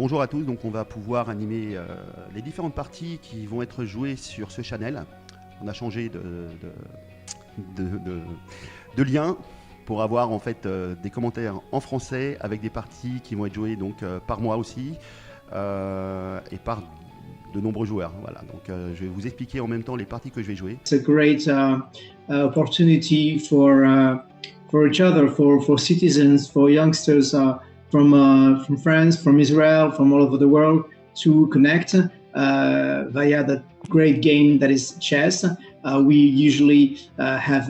bonjour à tous, donc on va pouvoir animer les différentes parties qui vont être jouées sur ce channel. On a changé de lien pour avoir en fait des commentaires en français avec des parties qui vont être jouées donc par moi aussi et par de nombreux joueurs. Voilà, donc je vais vous expliquer en même temps les parties que je vais jouer. It's a great opportunity for each other, for citizens, for youngsters from France, from Israel, from all over the world to connect via that great game that is chess. We usually have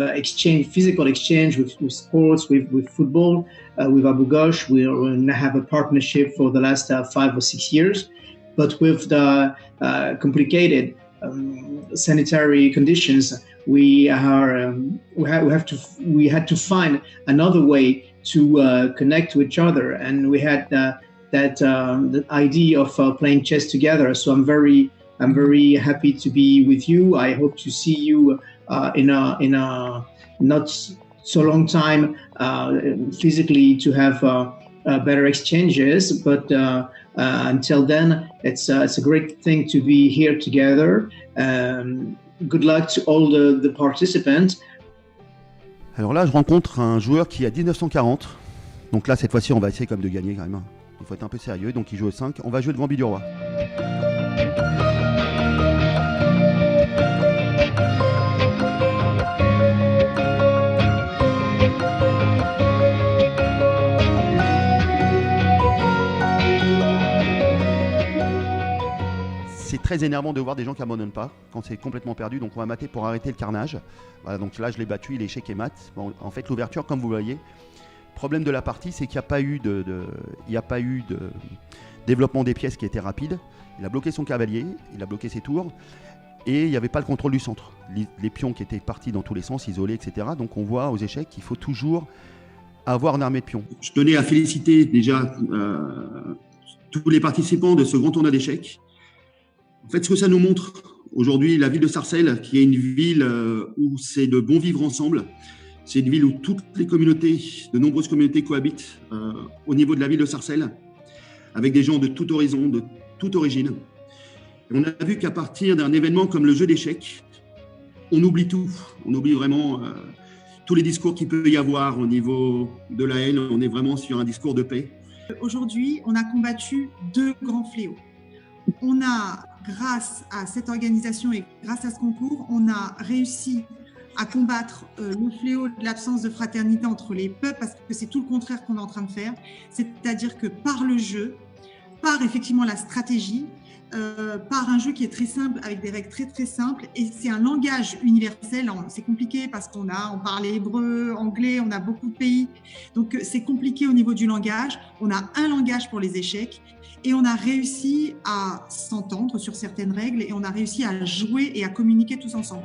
physical exchange with sports, with football, with Abu Ghosh. We have a partnership for the last 5 or 6 years, but with the complicated sanitary conditions, we had to find another way to connect to each other, and we had the idea of playing chess together. So I'm very happy to be with you. I hope to see you in a not so long time physically to have better exchanges, but until then, it's a great thing to be here together. Good luck to all the participants. Alors là, je rencontre un joueur qui a 1940. Donc là, cette fois-ci, on va essayer comme de gagner quand même. Il faut être un peu sérieux. Donc il joue au 5. On va jouer le Grand Bi du Roi. C'est très énervant de voir des gens qui abandonnent pas quand c'est complètement perdu, donc on va mater pour arrêter le carnage. Voilà, donc là je l'ai battu, il est échec et mat. Bon, en fait l'ouverture, comme vous voyez, problème de la partie, c'est qu'il n'y a pas eu de développement des pièces qui était rapide. Il a bloqué son cavalier, il a bloqué ses tours, et il n'y avait pas le contrôle du centre. Les pions qui étaient partis dans tous les sens, isolés, etc. Donc on voit aux échecs qu'il faut toujours avoir une armée de pions. Je tenais à féliciter déjà tous les participants de ce grand tournoi d'échecs. En fait, ce que ça nous montre aujourd'hui, la ville de Sarcelles, qui est une ville où c'est de bon vivre ensemble, c'est une ville où toutes les communautés, de nombreuses communautés cohabitent au niveau de la ville de Sarcelles, avec des gens de tout horizon, de toute origine. Et on a vu qu'à partir d'un événement comme le jeu d'échecs, on oublie tout. On oublie vraiment tous les discours qu'il peut y avoir au niveau de la haine. On est vraiment sur un discours de paix. Aujourd'hui, on a combattu 2 grands fléaux. On a, grâce à cette organisation et grâce à ce concours, on a réussi à combattre le fléau de l'absence de fraternité entre les peuples, parce que c'est tout le contraire qu'on est en train de faire. C'est-à-dire que par le jeu, par effectivement la stratégie, par un jeu qui est très simple, avec des règles très très simples, et c'est un langage universel. C'est compliqué parce on parle hébreu, anglais, on a beaucoup de pays, donc c'est compliqué au niveau du langage. On a un langage pour les échecs, et on a réussi à s'entendre sur certaines règles, et on a réussi à jouer et à communiquer tous ensemble.